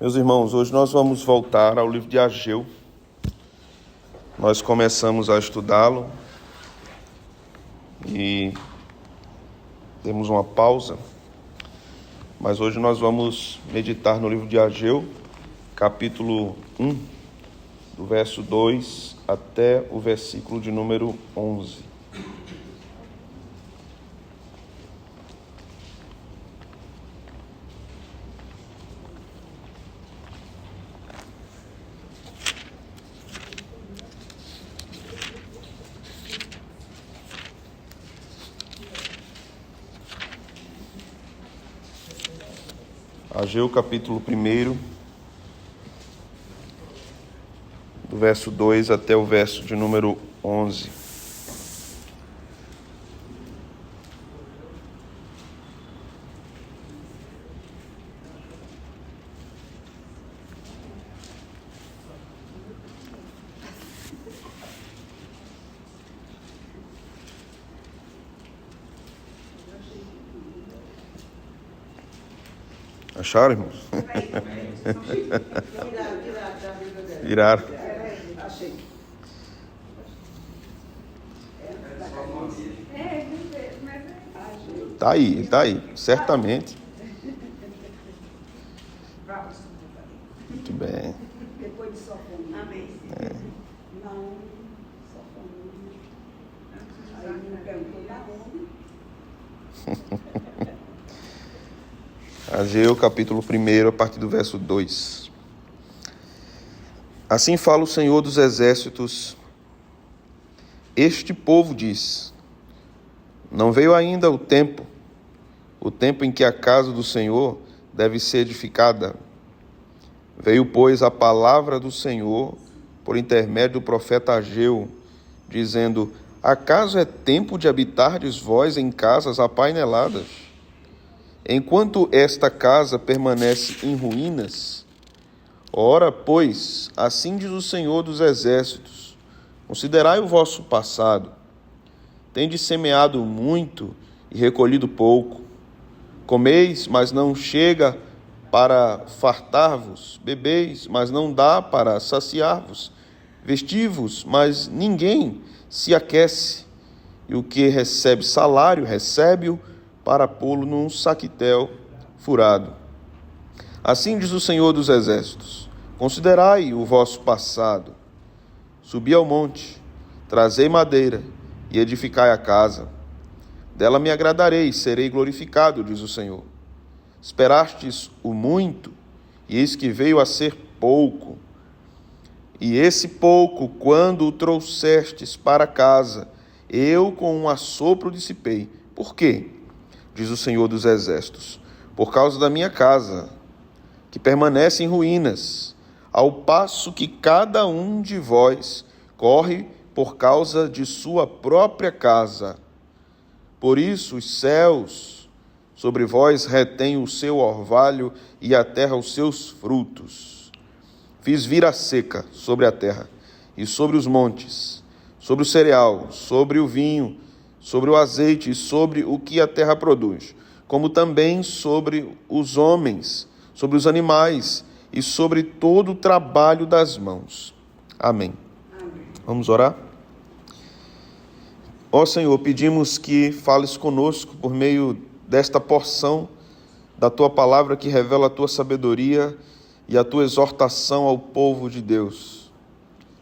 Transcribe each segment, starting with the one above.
Meus irmãos, hoje nós vamos voltar ao livro de Ageu. Nós começamos a estudá-lo e temos uma pausa, mas hoje nós vamos meditar no livro de Ageu, capítulo 1, do verso 2 até o versículo de número 11. Ageu, capítulo 1, do verso 2 até o verso de número 11. Acharam, irmãos? Viraram. Tá aí, certamente. Muito bem. Depois de Sofonias. Amém. Não, Sofonias. Aí não perguntou na onde. Ageu, capítulo 1, a partir do verso 2. Assim fala o Senhor dos Exércitos: este povo diz: não veio ainda o tempo em que a casa do Senhor deve ser edificada. Veio, pois, a palavra do Senhor por intermédio do profeta Ageu, dizendo: acaso é tempo de habitardes vós em casas apaineladas, enquanto esta casa permanece em ruínas? Ora, pois, assim diz o Senhor dos Exércitos: considerai o vosso passado. Tendes semeado muito e recolhido pouco. Comeis, mas não chega para fartar-vos. Bebeis, mas não dá para saciar-vos. Vestivos, mas ninguém se aquece. E o que recebe salário, recebe-o para pô-lo num saquitel furado. Assim diz o Senhor dos Exércitos: considerai o vosso passado. Subi ao monte, trazei madeira e edificai a casa. Dela me agradarei, serei glorificado, diz o Senhor. Esperastes o muito, e eis que veio a ser pouco. E esse pouco, quando o trouxestes para casa, eu com um assopro dissipei. Por quê? Diz o Senhor dos Exércitos: por causa da minha casa, que permanece em ruínas, ao passo que cada um de vós corre por causa de sua própria casa. Por isso os céus sobre vós retêm o seu orvalho e a terra os seus frutos. Fiz vir a seca sobre a terra e sobre os montes, sobre o cereal, sobre o vinho, sobre o azeite e sobre o que a terra produz, como também sobre os homens, sobre os animais e sobre todo o trabalho das mãos. Amém. Vamos orar? Ó Senhor, pedimos que fales conosco por meio desta porção da Tua palavra que revela a Tua sabedoria e a Tua exortação ao povo de Deus.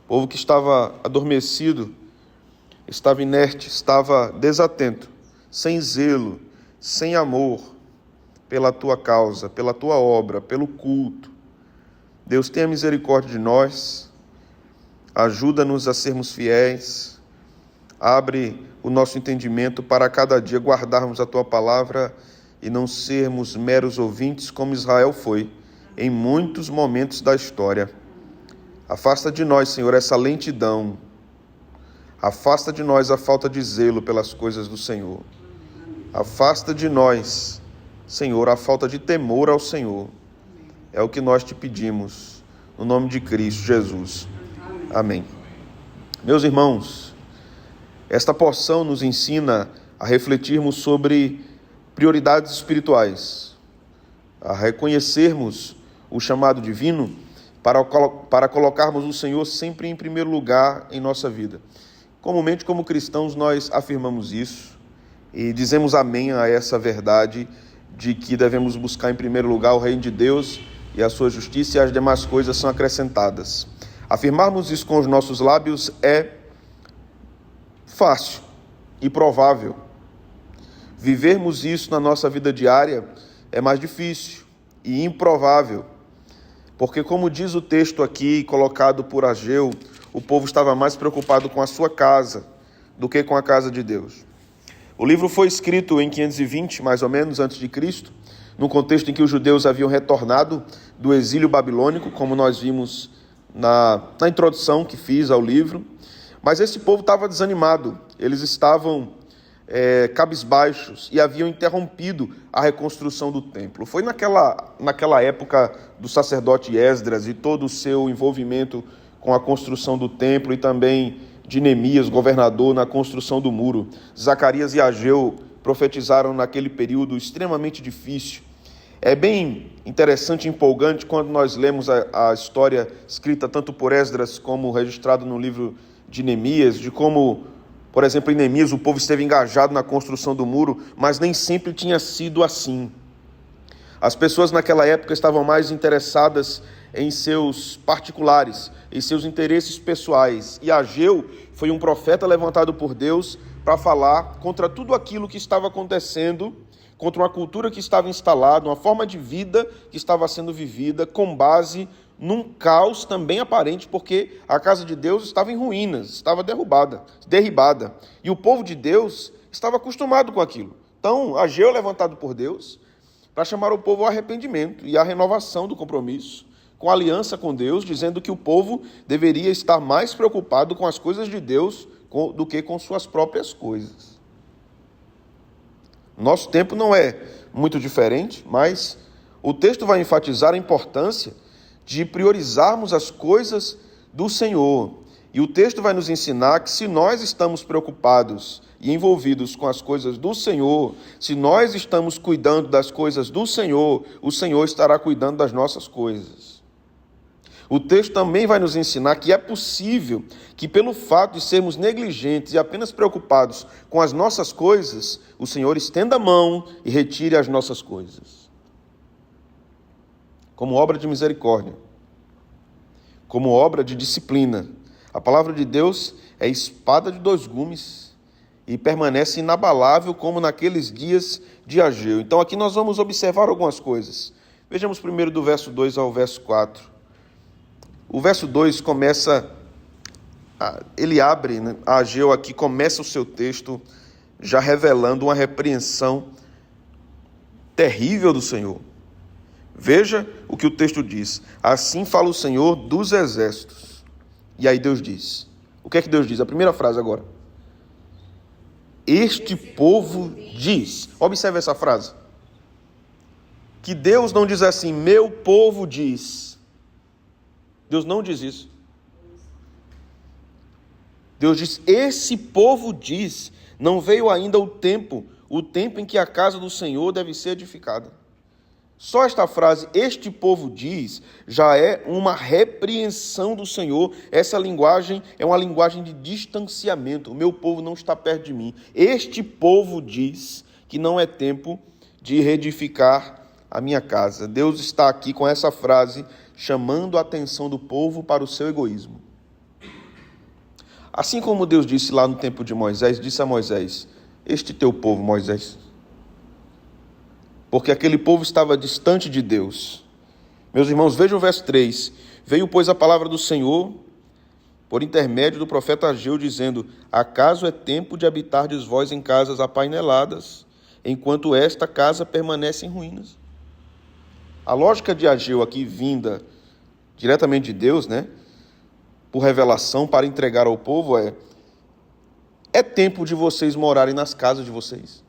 Povo que estava adormecido, estava inerte, estava desatento, sem zelo, sem amor pela Tua causa, pela Tua obra, pelo culto. Deus, tenha misericórdia de nós, ajuda-nos a sermos fiéis. Abre o nosso entendimento para cada dia guardarmos a Tua palavra e não sermos meros ouvintes como Israel foi em muitos momentos da história. Afasta de nós, Senhor, essa lentidão. Afasta de nós a falta de zelo pelas coisas do Senhor. Afasta de nós, Senhor, a falta de temor ao Senhor. É o que nós te pedimos, no nome de Cristo Jesus. Amém. Meus irmãos, esta porção nos ensina a refletirmos sobre prioridades espirituais, a reconhecermos o chamado divino para colocarmos o Senhor sempre em primeiro lugar em nossa vida. Comumente, como cristãos, nós afirmamos isso e dizemos amém a essa verdade de que devemos buscar em primeiro lugar o reino de Deus e a sua justiça, e as demais coisas são acrescentadas. Afirmarmos isso com os nossos lábios é fácil e provável. Vivermos isso na nossa vida diária é mais difícil e improvável, porque, como diz o texto aqui colocado por Ageu, o povo estava mais preocupado com a sua casa do que com a casa de Deus. O livro foi escrito em 520, mais ou menos, antes de Cristo, no contexto em que os judeus haviam retornado do exílio babilônico, como nós vimos na introdução que fiz ao livro. Mas esse povo estava desanimado, eles estavam cabisbaixos e haviam interrompido a reconstrução do templo. Foi naquela época do sacerdote Esdras e todo o seu envolvimento com a construção do templo, e também de Neemias, governador, na construção do muro. Zacarias e Ageu profetizaram naquele período extremamente difícil. É bem interessante e empolgante quando nós lemos a história escrita tanto por Esdras como registrada no livro de Neemias, de como, por exemplo, em Neemias o povo esteve engajado na construção do muro, mas nem sempre tinha sido assim. As pessoas naquela época estavam mais interessadas em seus particulares, em seus interesses pessoais. E Ageu foi um profeta levantado por Deus para falar contra tudo aquilo que estava acontecendo, contra uma cultura que estava instalada, uma forma de vida que estava sendo vivida com base num caos também aparente, porque a casa de Deus estava em ruínas, estava derribada. E o povo de Deus estava acostumado com aquilo. Então, Ageu é levantado por Deus para chamar o povo ao arrependimento e à renovação do compromisso, com aliança com Deus, dizendo que o povo deveria estar mais preocupado com as coisas de Deus do que com suas próprias coisas. Nosso tempo não é muito diferente, mas o texto vai enfatizar a importância de priorizarmos as coisas do Senhor. E o texto vai nos ensinar que se nós estamos preocupados e envolvidos com as coisas do Senhor, se nós estamos cuidando das coisas do Senhor, o Senhor estará cuidando das nossas coisas. O texto também vai nos ensinar que é possível que, pelo fato de sermos negligentes e apenas preocupados com as nossas coisas, o Senhor estenda a mão e retire as nossas coisas. Como obra de misericórdia, como obra de disciplina. A palavra de Deus é espada de dois gumes e permanece inabalável como naqueles dias de Ageu. Então aqui nós vamos observar algumas coisas. Vejamos primeiro do verso 2 ao verso 4. O verso 2 começa, ele abre, né? Ageu aqui começa o seu texto já revelando uma repreensão terrível do Senhor. Veja o que o texto diz. Assim fala o Senhor dos exércitos. E aí Deus diz. O que é que Deus diz? A primeira frase agora. Este povo diz. Observe essa frase. Que Deus não diz assim, meu povo diz. Deus não diz isso. Deus diz, esse povo diz. Não veio ainda o tempo em que a casa do Senhor deve ser edificada. Só esta frase, este povo diz, já é uma repreensão do Senhor. Essa linguagem é uma linguagem de distanciamento. O meu povo não está perto de mim. Este povo diz que não é tempo de reedificar a minha casa. Deus está aqui com essa frase, chamando a atenção do povo para o seu egoísmo. Assim como Deus disse lá no tempo de Moisés, disse a Moisés, este teu povo, Moisés, porque aquele povo estava distante de Deus. Meus irmãos, vejam o verso 3. Veio, pois, a palavra do Senhor, por intermédio do profeta Ageu, dizendo, acaso é tempo de habitardes vós em casas apaineladas, enquanto esta casa permanece em ruínas? A lógica de Ageu aqui, vinda diretamente de Deus, né, por revelação para entregar ao povo, é tempo de vocês morarem nas casas de vocês.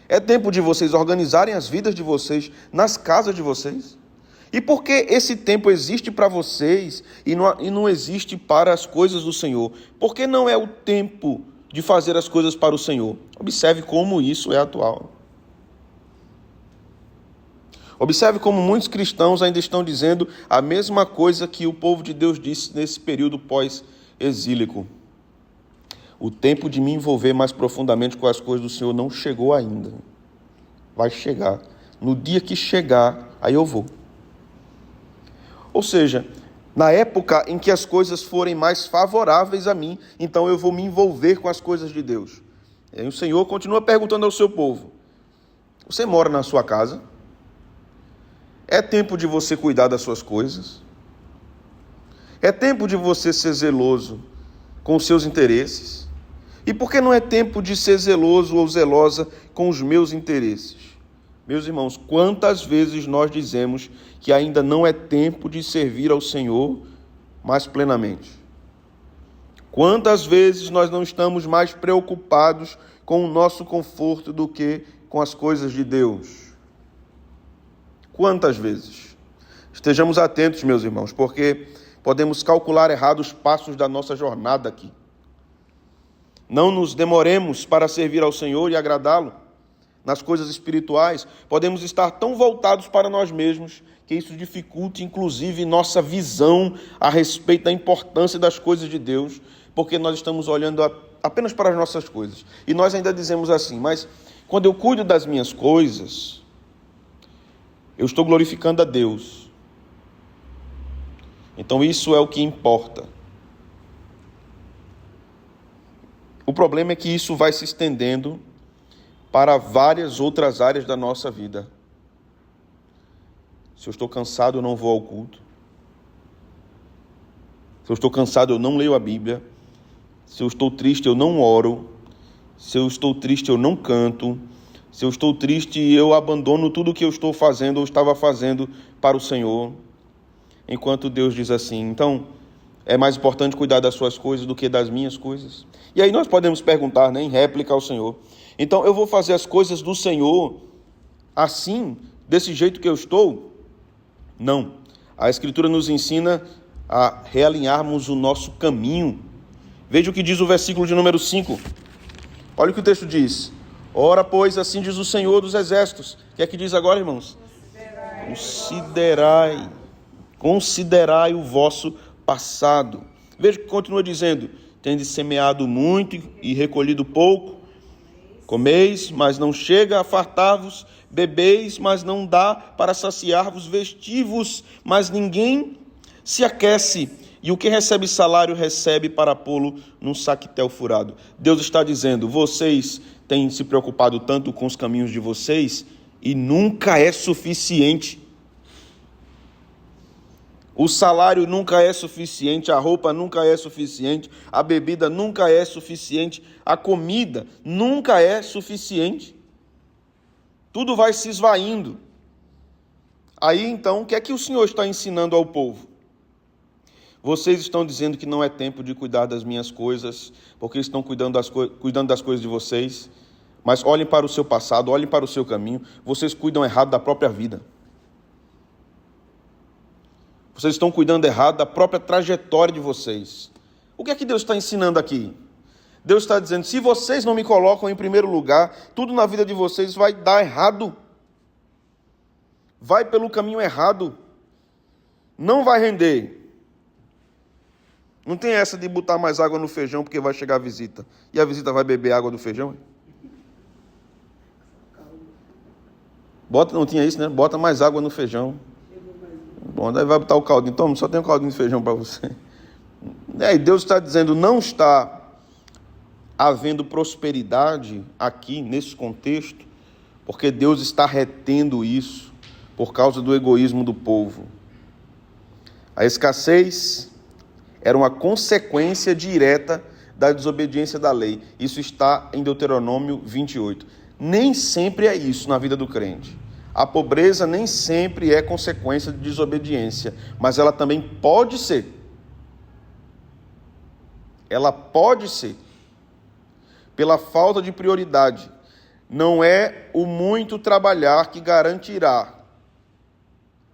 É tempo de vocês organizarem as vidas de vocês nas casas de vocês. E por que esse tempo existe para vocês e não existe para as coisas do Senhor? Por que não é o tempo de fazer as coisas para o Senhor? Observe como isso é atual. Observe como muitos cristãos ainda estão dizendo a mesma coisa que o povo de Deus disse nesse período pós-exílico. O tempo de me envolver mais profundamente com as coisas do Senhor não chegou ainda. Vai chegar. No dia que chegar, aí eu vou. Ou seja, na época em que as coisas forem mais favoráveis a mim, então eu vou me envolver com as coisas de Deus. E aí o Senhor continua perguntando ao seu povo: você mora na sua casa? É tempo de você cuidar das suas coisas? É tempo de você ser zeloso com os seus interesses? E por que não é tempo de ser zeloso ou zelosa com os meus interesses? Meus irmãos, quantas vezes nós dizemos que ainda não é tempo de servir ao Senhor mais plenamente? Quantas vezes nós não estamos mais preocupados com o nosso conforto do que com as coisas de Deus? Quantas vezes? Estejamos atentos, meus irmãos, porque podemos calcular errado os passos da nossa jornada aqui. Não nos demoremos para servir ao Senhor e agradá-lo. Nas coisas espirituais, podemos estar tão voltados para nós mesmos que isso dificulte, inclusive, nossa visão a respeito da importância das coisas de Deus, porque nós estamos olhando apenas para as nossas coisas. E nós ainda dizemos assim: mas quando eu cuido das minhas coisas, eu estou glorificando a Deus. Então isso é o que importa. O problema é que isso vai se estendendo para várias outras áreas da nossa vida. Se eu estou cansado, eu não vou ao culto. Se eu estou cansado, eu não leio a Bíblia. Se eu estou triste, eu não oro. Se eu estou triste, eu não canto. Se eu estou triste, eu abandono tudo o que eu estou fazendo ou estava fazendo para o Senhor. Enquanto Deus diz assim: então, é mais importante cuidar das suas coisas do que das minhas coisas. E aí nós podemos perguntar, em réplica ao Senhor: então eu vou fazer as coisas do Senhor assim, desse jeito que eu estou? Não. A Escritura nos ensina a realinharmos o nosso caminho. Veja o que diz o versículo de número 5. Olha o que o texto diz: ora, pois, assim diz o Senhor dos Exércitos. O que é que diz agora, irmãos? Considerai o vosso passado. Veja o que continua dizendo: tendes semeado muito e recolhido pouco. Comeis, mas não chega a fartar-vos. Bebeis, mas não dá para saciar-vos. Vestivos, mas ninguém se aquece. E o que recebe salário, recebe para pô-lo num saquetel furado. Deus está dizendo: vocês têm se preocupado tanto com os caminhos de vocês e nunca é suficiente. O salário nunca é suficiente, a roupa nunca é suficiente, a bebida nunca é suficiente, a comida nunca é suficiente. Tudo vai se esvaindo. Aí então, o que é que o Senhor está ensinando ao povo? Vocês estão dizendo que não é tempo de cuidar das minhas coisas, porque estão cuidando das coisas de vocês, mas olhem para o seu passado, olhem para o seu caminho, vocês cuidam errado da própria vida. Vocês estão cuidando errado da própria trajetória de vocês. O que é que Deus está ensinando aqui? Deus está dizendo: se vocês não me colocam em primeiro lugar, tudo na vida de vocês vai dar errado. Vai pelo caminho errado. Não vai render. Não tem essa de botar mais água no feijão porque vai chegar a visita. E a visita vai beber água do feijão? Não tinha isso, né? Bota mais água no feijão. Bom, daí vai botar o caldinho. Toma, só tem um caldinho de feijão para você. E Deus está dizendo: não está havendo prosperidade aqui, nesse contexto, porque Deus está retendo isso por causa do egoísmo do povo. A escassez era uma consequência direta da desobediência da lei. Isso está em Deuteronômio 28. Nem sempre é isso na vida do crente. A pobreza nem sempre é consequência de desobediência, mas ela também pode ser. Ela pode ser. Pela falta de prioridade. Não é o muito trabalhar que garantirá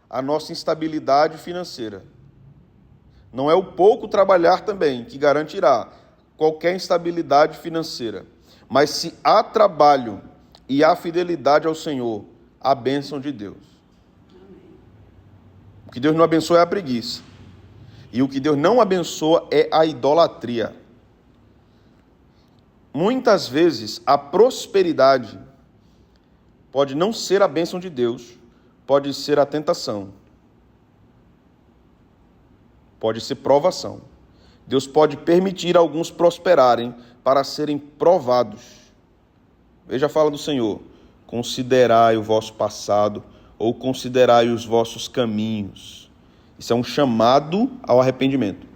a nossa instabilidade financeira. Não é o pouco trabalhar também que garantirá qualquer instabilidade financeira. Mas se há trabalho e há fidelidade ao Senhor, a bênção de Deus. O que Deus não abençoa é a preguiça. E o que Deus não abençoa é a idolatria. Muitas vezes a prosperidade pode não ser a bênção de Deus, pode ser a tentação. Pode ser provação. Deus pode permitir alguns prosperarem para serem provados. Veja a fala do Senhor: considerai o vosso passado, ou considerai os vossos caminhos. Isso é um chamado ao arrependimento.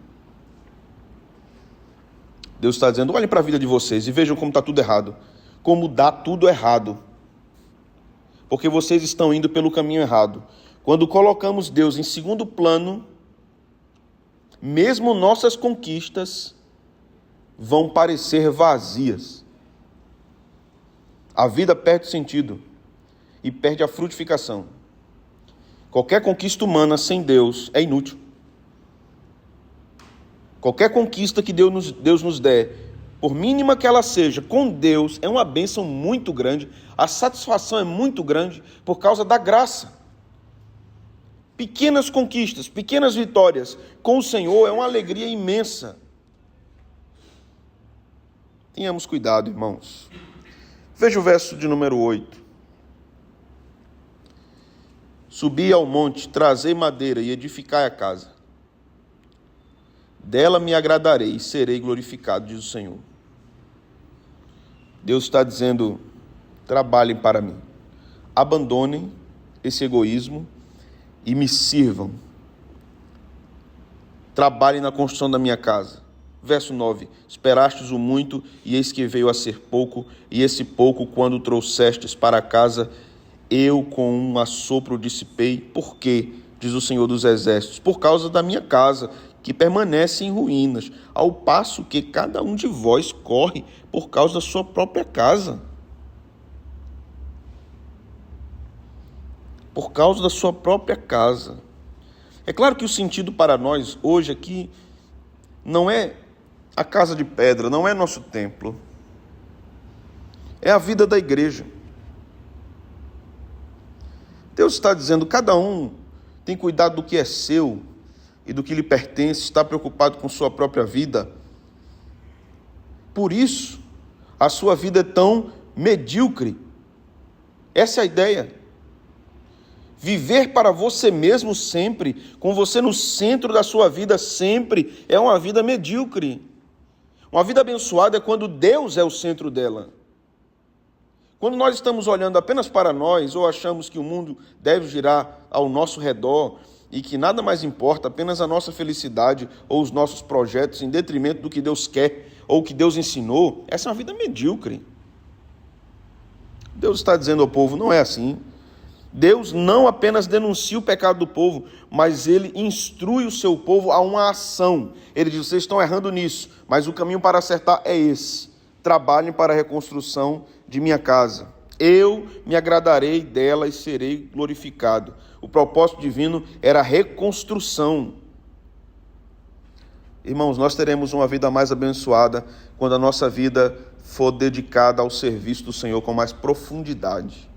Deus está dizendo: olhem para a vida de vocês e vejam como está tudo errado. Como dá tudo errado. Porque vocês estão indo pelo caminho errado. Quando colocamos Deus em segundo plano, mesmo nossas conquistas vão parecer vazias. A vida perde sentido e perde a frutificação. Qualquer conquista humana sem Deus é inútil. Qualquer conquista que Deus nos der, por mínima que ela seja, com Deus, é uma bênção muito grande. A satisfação é muito grande por causa da graça. Pequenas conquistas, pequenas vitórias com o Senhor é uma alegria imensa. Tenhamos cuidado, irmãos. Veja o verso de número 8. Subi ao monte, trazei madeira e edificai a casa. Dela me agradarei e serei glorificado, diz o Senhor. Deus está dizendo: trabalhem para mim. Abandonem esse egoísmo e me sirvam. Trabalhem na construção da minha casa. Verso 9. Esperastes o muito, e eis que veio a ser pouco, e esse pouco, quando trouxestes para casa, eu com um assopro dissipei. Por quê? Diz o Senhor dos Exércitos: por causa da minha casa, que permanece em ruínas, ao passo que cada um de vós corre por causa da sua própria casa. Por causa da sua própria casa. É claro que o sentido para nós hoje aqui não é a casa de pedra, não é nosso templo. É a vida da igreja. Deus está dizendo: cada um tem cuidado do que é seu e do que lhe pertence, está preocupado com sua própria vida. Por isso, a sua vida é tão medíocre. Essa é a ideia. Viver para você mesmo sempre, com você no centro da sua vida sempre, é uma vida medíocre. Uma vida abençoada é quando Deus é o centro dela. Quando nós estamos olhando apenas para nós, ou achamos que o mundo deve girar ao nosso redor, e que nada mais importa, apenas a nossa felicidade ou os nossos projetos, em detrimento do que Deus quer ou o que Deus ensinou, essa é uma vida medíocre. Deus está dizendo ao povo: não é assim. Deus não apenas denuncia o pecado do povo, mas Ele instrui o seu povo a uma ação. Ele diz: vocês estão errando nisso, mas o caminho para acertar é esse. Trabalhem para a reconstrução de minha casa. Eu me agradarei dela e serei glorificado. O propósito divino era a reconstrução. Irmãos, nós teremos uma vida mais abençoada quando a nossa vida for dedicada ao serviço do Senhor com mais profundidade.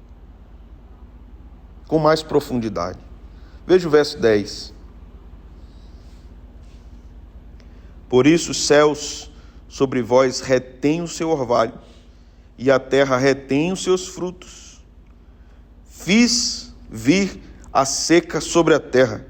Com mais profundidade. Veja o verso 10. Por isso os céus sobre vós retêm o seu orvalho, e a terra retém os seus frutos. Fiz vir a seca sobre a terra,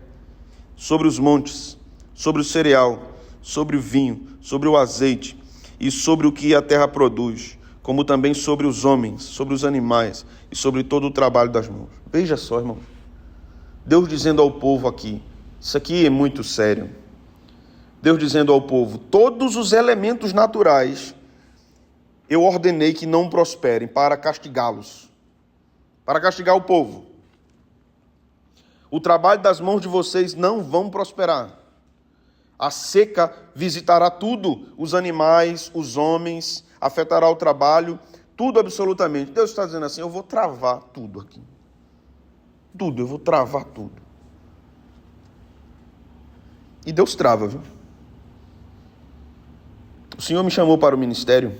sobre os montes, sobre o cereal, sobre o vinho, sobre o azeite e sobre o que a terra produz, como também sobre os homens, sobre os animais e sobre todo o trabalho das mãos. Veja só, irmão. Deus dizendo ao povo aqui, isso aqui é muito sério. Deus dizendo ao povo: todos os elementos naturais eu ordenei que não prosperem para castigá-los, para castigar o povo. O trabalho das mãos de vocês não vão prosperar. A seca visitará tudo, os animais, os homens, afetará o trabalho, tudo absolutamente. Deus está dizendo assim: eu vou travar tudo aqui. Tudo, eu vou travar tudo. E Deus trava, viu? O Senhor me chamou para o ministério.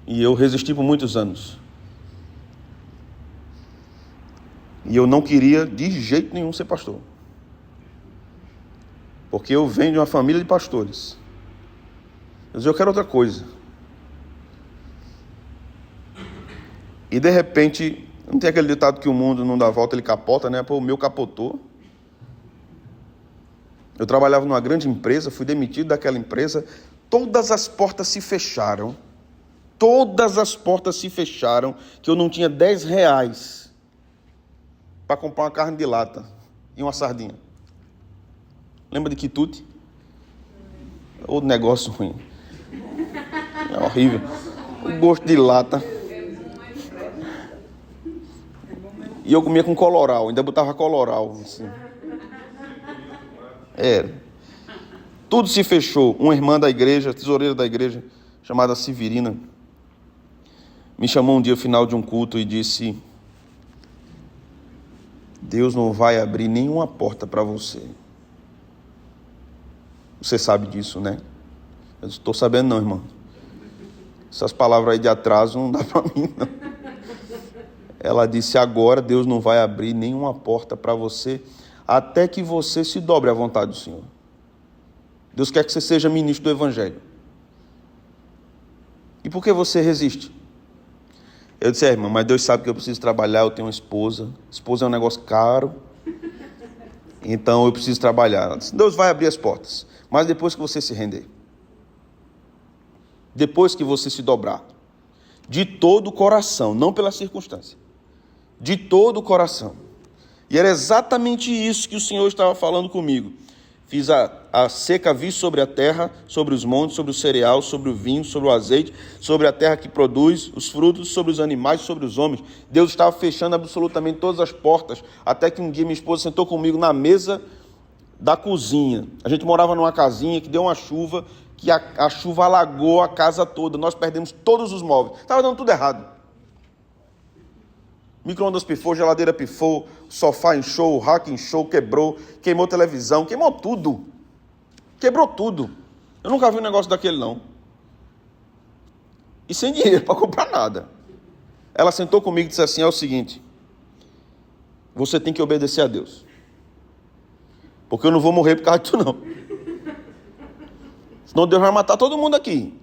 E eu resisti por muitos anos. E eu não queria de jeito nenhum ser pastor. Porque eu venho de uma família de pastores. Eu dizia, eu quero outra coisa. E de repente, não tem aquele ditado que o mundo não dá volta, ele capota, né? Pô, o meu capotou. Eu trabalhava numa grande empresa, fui demitido daquela empresa, todas as portas se fecharam. Todas as portas se fecharam, que eu não tinha 10 reais para comprar uma carne de lata e uma sardinha. Lembra de quitute? Outro negócio ruim. É horrível. O gosto de lata. E eu comia com coloral, ainda botava coloral. Assim. Tudo se fechou. Uma irmã da igreja, tesoureira da igreja, chamada Severina, me chamou um dia, final de um culto, e disse: Deus não vai abrir nenhuma porta para você. Você sabe disso, né? Eu disse, estou sabendo não, irmão. Essas palavras aí de atraso não dá para mim, não. Ela disse, agora Deus não vai abrir nenhuma porta para você, até que você se dobre à vontade do Senhor. Deus quer que você seja ministro do Evangelho. E por que você resiste? Eu disse, irmã, mas Deus sabe que eu preciso trabalhar, eu tenho uma esposa. Esposa é um negócio caro. Então eu preciso trabalhar. Ela disse, Deus vai abrir as portas. Mas depois que você se render. Depois que você se dobrar. De todo o coração, não pela circunstância. De todo o coração. E era exatamente isso que o Senhor estava falando comigo. Fiz a seca vir sobre a terra, sobre os montes, sobre o cereal, sobre o vinho, sobre o azeite, sobre a terra que produz os frutos, sobre os animais, sobre os homens. Deus estava fechando absolutamente todas as portas, até que um dia minha esposa sentou comigo na mesa da cozinha. A gente morava numa casinha que deu uma chuva, que a chuva alagou a casa toda. Nós perdemos todos os móveis. Estava dando tudo errado. Micro-ondas pifou, geladeira pifou, sofá inchou, o rack inchou, quebrou, queimou televisão, queimou tudo. Quebrou tudo. Eu nunca vi um negócio daquele, não. E sem dinheiro para comprar nada. Ela sentou comigo e disse assim, é o seguinte, você tem que obedecer a Deus. Porque eu não vou morrer por causa disso, não. Senão Deus vai matar todo mundo aqui.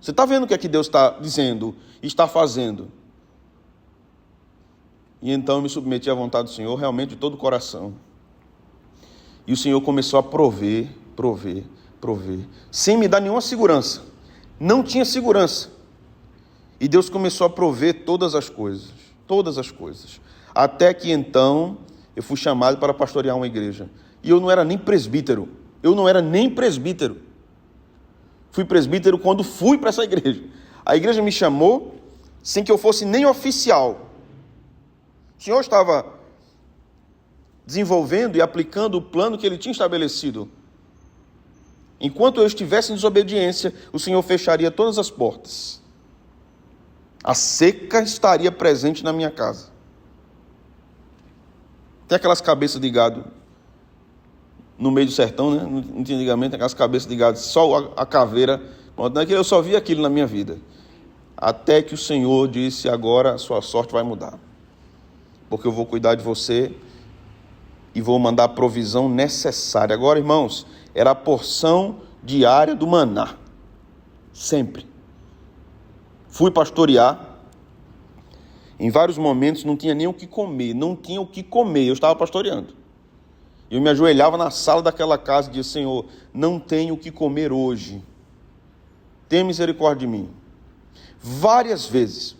Você está vendo o que é que Deus está dizendo e está fazendo? E então eu me submeti à vontade do Senhor, realmente de todo o coração. E o Senhor começou a prover, sem me dar nenhuma segurança. Não tinha segurança. E Deus começou a prover todas as coisas. Até que então eu fui chamado para pastorear uma igreja. E eu não era nem presbítero. Fui presbítero quando fui para essa igreja. A igreja me chamou sem que eu fosse nem oficial. O Senhor estava desenvolvendo e aplicando o plano que Ele tinha estabelecido. Enquanto eu estivesse em desobediência, o Senhor fecharia todas as portas. A seca estaria presente na minha casa. Tem aquelas cabeças de gado no meio do sertão, né? Não tinha antigamente, aquelas cabeças de gado, só a caveira. Eu só vi aquilo na minha vida. Até que o Senhor disse, agora a sua sorte vai mudar. Porque eu vou cuidar de você e vou mandar a provisão necessária. Agora, irmãos, era a porção diária do maná. Sempre. Fui pastorear. Em vários momentos não tinha nem o que comer. Eu estava pastoreando. Eu me ajoelhava na sala daquela casa e dizia, Senhor, não tenho o que comer hoje. Tenha misericórdia de mim. Várias vezes.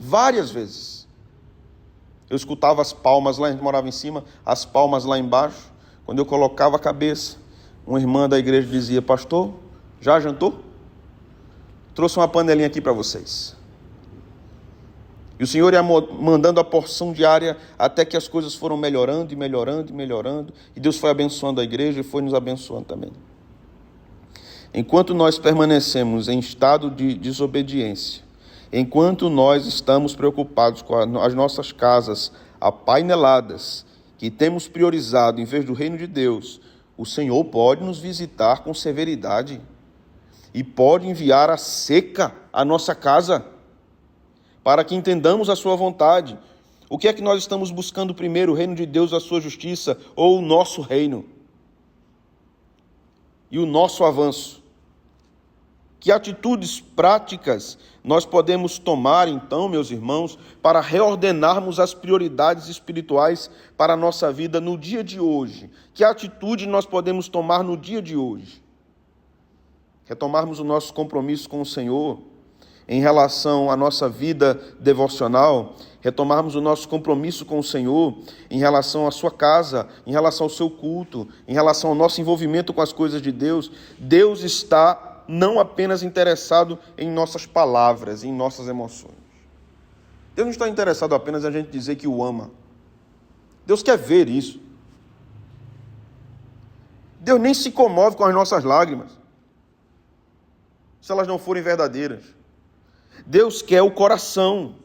Eu escutava as palmas lá, a gente morava em cima, as palmas lá embaixo. Quando eu colocava a cabeça, uma irmã da igreja dizia, pastor, já jantou? Trouxe uma panelinha aqui para vocês. E o Senhor ia mandando a porção diária até que as coisas foram melhorando. E Deus foi abençoando a igreja e foi nos abençoando também. Enquanto nós permanecemos em estado de desobediência, enquanto nós estamos preocupados com as nossas casas apaineladas, que temos priorizado em vez do reino de Deus, o Senhor pode nos visitar com severidade e pode enviar a seca à nossa casa, para que entendamos a sua vontade. O que é que nós estamos buscando primeiro? O reino de Deus, a sua justiça, ou o nosso reino? E o nosso avanço? Que atitudes práticas nós podemos tomar, então, meus irmãos, para reordenarmos as prioridades espirituais para a nossa vida no dia de hoje? Que atitude nós podemos tomar no dia de hoje? Retomarmos o nosso compromisso com o Senhor em relação à nossa vida devocional, retomarmos o nosso compromisso com o Senhor em relação à sua casa, em relação ao seu culto, em relação ao nosso envolvimento com as coisas de Deus. Deus está não apenas interessado em nossas palavras, em nossas emoções. Deus não está interessado apenas em a gente dizer que o ama. Deus quer ver isso. Deus nem se comove com as nossas lágrimas, se elas não forem verdadeiras. Deus quer o coração.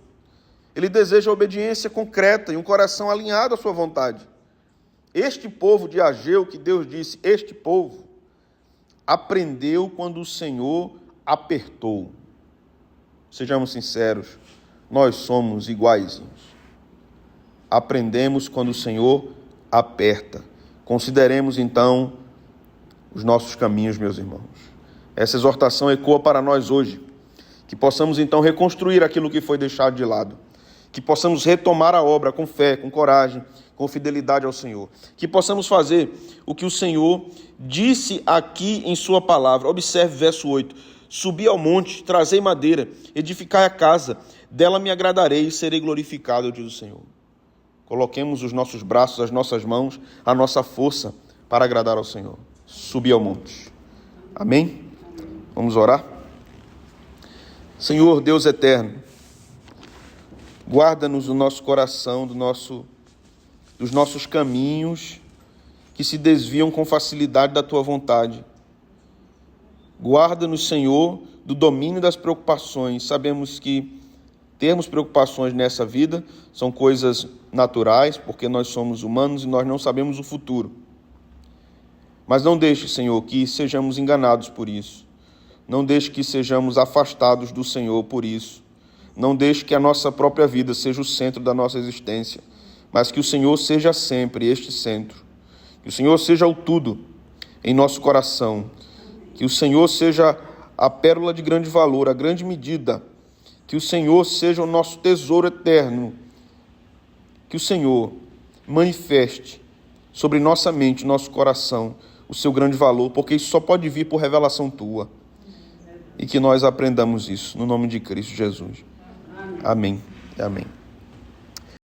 Ele deseja a obediência concreta e um coração alinhado à sua vontade. Este povo de Ageu, que Deus disse, este povo, aprendeu quando o Senhor apertou. Sejamos sinceros, nós somos iguaizinhos. Aprendemos quando o Senhor aperta. Consideremos, então, os nossos caminhos, meus irmãos. Essa exortação ecoa para nós hoje. Que possamos, então, reconstruir aquilo que foi deixado de lado. Que possamos retomar a obra com fé, com coragem, com fidelidade ao Senhor. Que possamos fazer o que o Senhor disse aqui em sua palavra. Observe verso 8. Subi ao monte, trazei madeira, edificai a casa, dela me agradarei e serei glorificado, diz o Senhor. Coloquemos os nossos braços, as nossas mãos, a nossa força para agradar ao Senhor. Subi ao monte. Amém? Vamos orar? Senhor, Deus eterno, guarda-nos o nosso coração dos nossos caminhos que se desviam com facilidade da Tua vontade. Guarda-nos, Senhor, do domínio das preocupações. Sabemos que termos preocupações nessa vida são coisas naturais, porque nós somos humanos e nós não sabemos o futuro. Mas não deixe, Senhor, que sejamos enganados por isso. Não deixe que sejamos afastados do Senhor por isso. Não deixe que a nossa própria vida seja o centro da nossa existência, mas que o Senhor seja sempre este centro. Que o Senhor seja o tudo em nosso coração. Que o Senhor seja a pérola de grande valor, a grande medida. Que o Senhor seja o nosso tesouro eterno. Que o Senhor manifeste sobre nossa mente, nosso coração, o seu grande valor, porque isso só pode vir por revelação Tua. E que nós aprendamos isso, no nome de Cristo Jesus. Amém. Amém.